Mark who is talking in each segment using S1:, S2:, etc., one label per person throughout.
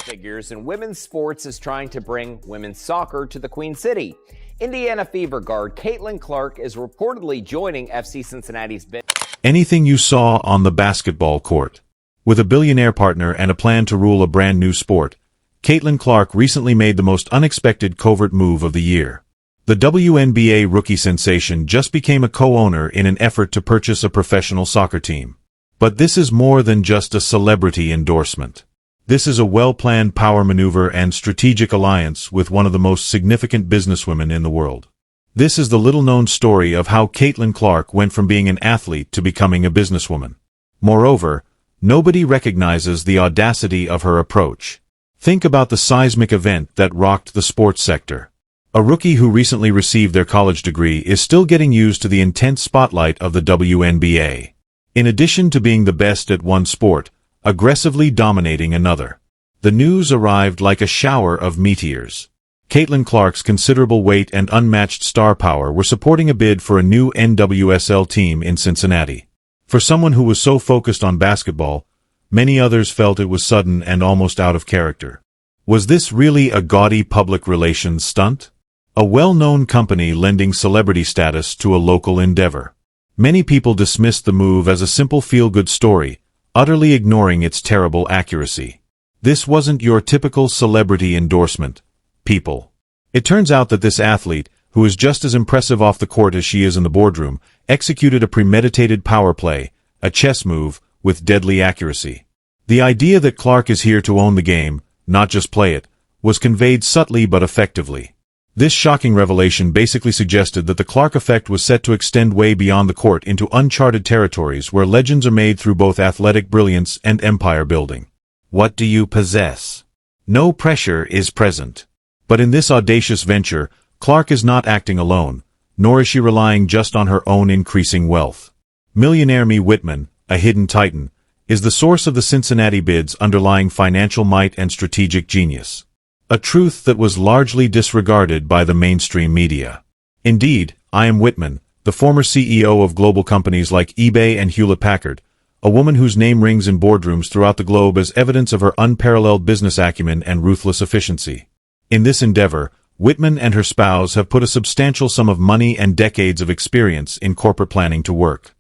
S1: figures in women's sports is trying to bring women's soccer to the Queen City. Indiana Fever guard Caitlin Clark is reportedly joining FC Cincinnati's bid.
S2: Anything you saw on the basketball court. With a billionaire partner and a plan to rule a brand new sport, Caitlin Clark recently made the most unexpected covert move of the year. The WNBA rookie sensation just became a co-owner in an effort to purchase a professional soccer team. But this is more than just a celebrity endorsement. This is a well-planned power maneuver and strategic alliance with one of the most significant businesswomen in the world. This is the little-known story of how Caitlin Clark went from being an athlete to becoming a businesswoman. Moreover, nobody recognizes the audacity of her approach. Think about the seismic event that rocked the sports sector. A rookie who recently received their college degree is still getting used to the intense spotlight of the WNBA. In addition to being the best at one sport, aggressively dominating another. The news arrived like a shower of meteors. Caitlin Clark's considerable weight and unmatched star power were supporting a bid for a new NWSL team in Cincinnati. For someone who was so focused on basketball, many others felt it was sudden and almost out of character. Was this really a gaudy public relations stunt? A well-known company lending celebrity status to a local endeavor. Many people dismissed the move as a simple feel-good story, utterly ignoring its terrible accuracy. This wasn't your typical celebrity endorsement, people. It turns out that this athlete, who is just as impressive off the court as she is in the boardroom, executed a premeditated power play, a chess move, with deadly accuracy. The idea that Clark is here to own the game, not just play it, was conveyed subtly but effectively. This shocking revelation basically suggested that the Clark effect was set to extend way beyond the court into uncharted territories where legends are made through both athletic brilliance and empire building. What do you possess? No pressure is present. But in this audacious venture, Clark is not acting alone, nor is she relying just on her own increasing wealth. Millionaire Mee Whitman, a hidden titan, is the source of the Cincinnati bid's underlying financial might and strategic genius. A truth that was largely disregarded by the mainstream media. Indeed, I am Whitman, the former CEO of global companies like eBay and Hewlett-Packard, a woman whose name rings in boardrooms throughout the globe as evidence of her unparalleled business acumen and ruthless efficiency. In this endeavor, Whitman and her spouse have put a substantial sum of money and decades of experience in corporate planning to work.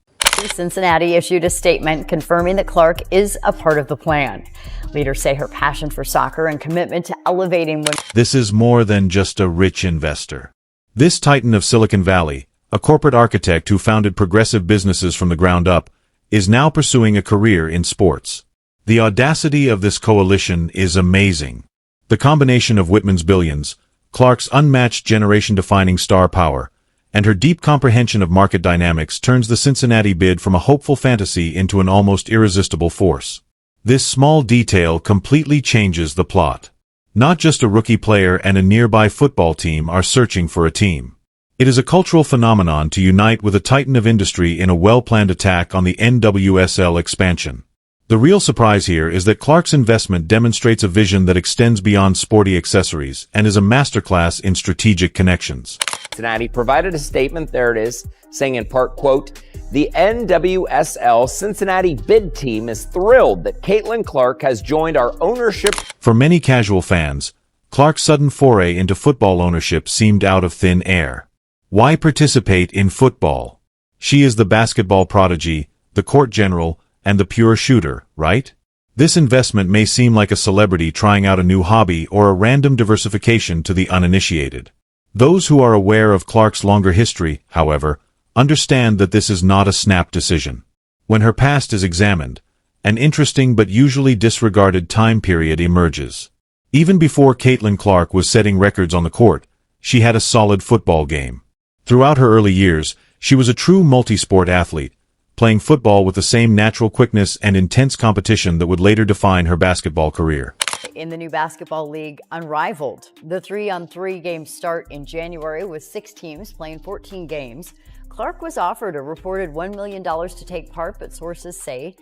S3: Cincinnati issued a statement confirming that Clark is a part of the plan. Leaders say her passion for soccer and commitment to elevating women.
S2: This is more than just a rich investor. This titan of Silicon Valley, a corporate architect who founded progressive businesses from the ground up, is now pursuing a career in sports. The audacity of this coalition is amazing. The combination of Whitman's billions, Clark's unmatched generation-defining star power, and her deep comprehension of market dynamics turns the Cincinnati bid from a hopeful fantasy into an almost irresistible force. This small detail completely changes the plot. Not just a rookie player and a nearby football team are searching for a team. It is a cultural phenomenon to unite with a titan of industry in a well-planned attack on the NWSL expansion. The real surprise here is that Clark's investment demonstrates a vision that extends beyond sporty accessories and is a masterclass in strategic connections.
S1: Cincinnati provided a statement, there it is, saying in part, quote, "The NWSL Cincinnati bid team is thrilled that Caitlin Clark has joined our ownership."
S2: For many casual fans, Clark's sudden foray into football ownership seemed out of thin air. Why participate in football? She is the basketball prodigy, the court general, and the pure shooter, right? This investment may seem like a celebrity trying out a new hobby or a random diversification to the uninitiated. Those who are aware of Clark's longer history, however, understand that this is not a snap decision. When her past is examined, an interesting but usually disregarded time period emerges. Even before Caitlin Clark was setting records on the court, she had a solid football game. Throughout her early years, she was a true multi-sport athlete, playing football with the same natural quickness and intense competition that would later define her basketball career.
S3: In the new basketball league, unrivaled. The 3-on-3 game start in January with 6 teams playing 14 games. Clark was offered a reported $1 million to take part, but sources say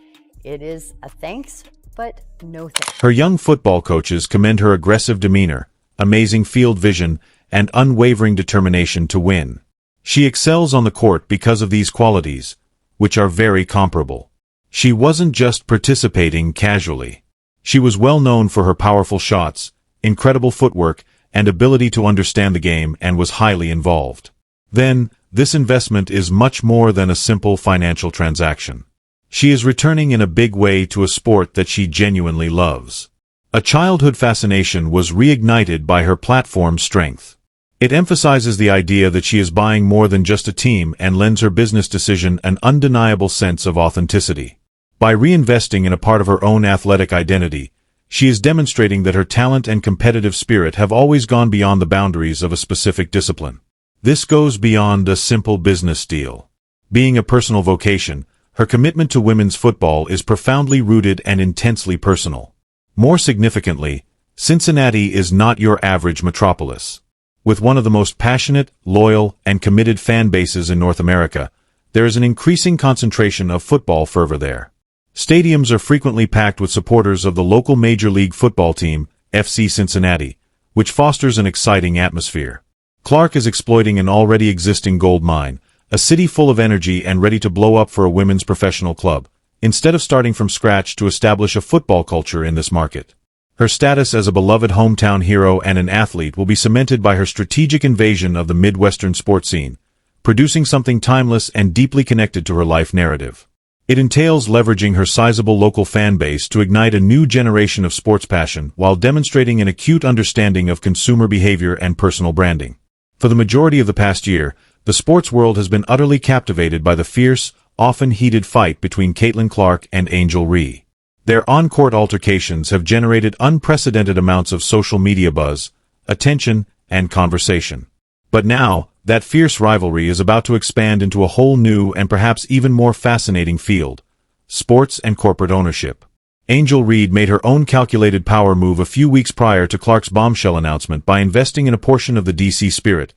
S3: it is a thanks, but no thanks.
S2: Her young football coaches commend her aggressive demeanor, amazing field vision, and unwavering determination to win. She excels on the court because of these qualities, which are very comparable. She wasn't just participating casually. She was well known for her powerful shots, incredible footwork, and ability to understand the game, and was highly involved. Then, this investment is much more than a simple financial transaction. She is returning in a big way to a sport that she genuinely loves. A childhood fascination was reignited by her platform's strength. It emphasizes the idea that she is buying more than just a team and lends her business decision an undeniable sense of authenticity. By reinvesting in a part of her own athletic identity, she is demonstrating that her talent and competitive spirit have always gone beyond the boundaries of a specific discipline. This goes beyond a simple business deal. Being a personal vocation, her commitment to women's football is profoundly rooted and intensely personal. More significantly, Cincinnati is not your average metropolis. With one of the most passionate, loyal, and committed fan bases in North America, there is an increasing concentration of football fervor there. Stadiums are frequently packed with supporters of the local Major League Football team, FC Cincinnati, which fosters an exciting atmosphere. Clark is exploiting an already existing gold mine, a city full of energy and ready to blow up for a women's professional club, instead of starting from scratch to establish a football culture in this market. Her status as a beloved hometown hero and an athlete will be cemented by her strategic invasion of the Midwestern sports scene, producing something timeless and deeply connected to her life narrative. It entails leveraging her sizable local fan base to ignite a new generation of sports passion while demonstrating an acute understanding of consumer behavior and personal branding. For the majority of the past year, the sports world has been utterly captivated by the fierce, often heated fight between Caitlin Clark and Angel Reese. Their on-court altercations have generated unprecedented amounts of social media buzz, attention, and conversation. But now, that fierce rivalry is about to expand into a whole new and perhaps even more fascinating field: sports and corporate ownership. Angel Reese made her own calculated power move a few weeks prior to Clark's bombshell announcement by investing in a portion of the DC Spirit,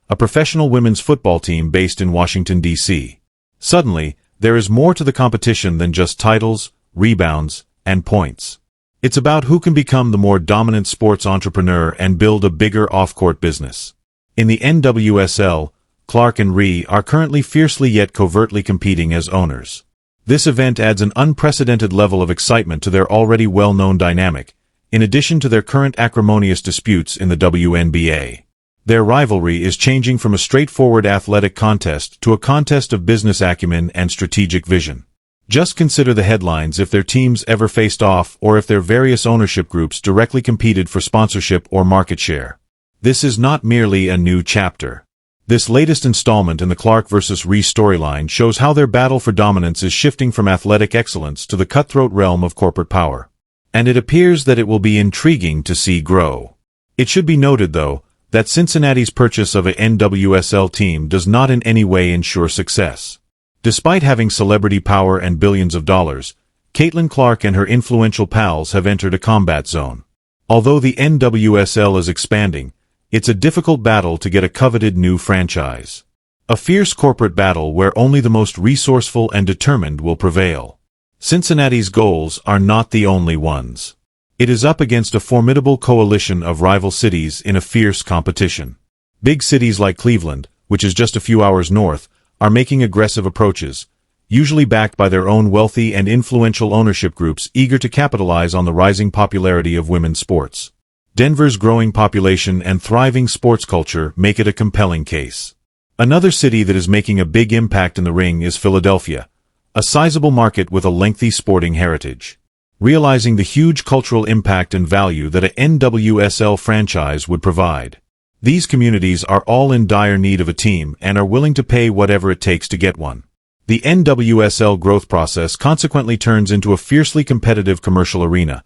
S2: a professional women's football team based in Washington, D.C. Suddenly, there is more to the competition than just titles, rebounds, and points. It's about who can become the more dominant sports entrepreneur and build a bigger off-court business. In the NWSL, Clark and Reese are currently fiercely yet covertly competing as owners. This event adds an unprecedented level of excitement to their already well-known dynamic, in addition to their current acrimonious disputes in the WNBA. Their rivalry is changing from a straightforward athletic contest to a contest of business acumen and strategic vision. Just consider the headlines if their teams ever faced off or if their various ownership groups directly competed for sponsorship or market share. This is not merely a new chapter. This latest installment in the Clark vs. Reese storyline shows how their battle for dominance is shifting from athletic excellence to the cutthroat realm of corporate power. And it appears that it will be intriguing to see grow. It should be noted, though, that Cincinnati's purchase of a NWSL team does not in any way ensure success. Despite having celebrity power and billions of dollars, Caitlin Clark and her influential pals have entered a combat zone. Although the NWSL is expanding, it's a difficult battle to get a coveted new franchise. A fierce corporate battle where only the most resourceful and determined will prevail. Cincinnati's goals are not the only ones. It is up against a formidable coalition of rival cities in a fierce competition. Big cities like Cleveland, which is just a few hours north, are making aggressive approaches, usually backed by their own wealthy and influential ownership groups eager to capitalize on the rising popularity of women's sports. Denver's growing population and thriving sports culture make it a compelling case. Another city that is making a big impact in the ring is Philadelphia, a sizable market with a lengthy sporting heritage. Realizing the huge cultural impact and value that a NWSL franchise would provide. These communities are all in dire need of a team and are willing to pay whatever it takes to get one. The NWSL growth process consequently turns into a fiercely competitive commercial arena,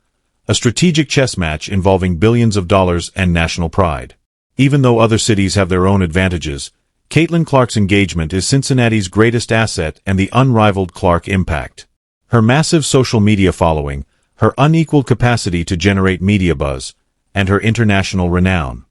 S2: a strategic chess match involving billions of dollars and national pride. Even though other cities have their own advantages, Caitlin Clark's engagement is Cincinnati's greatest asset and the unrivaled Clark impact. Her massive social media following, her unequaled capacity to generate media buzz, and her international renown.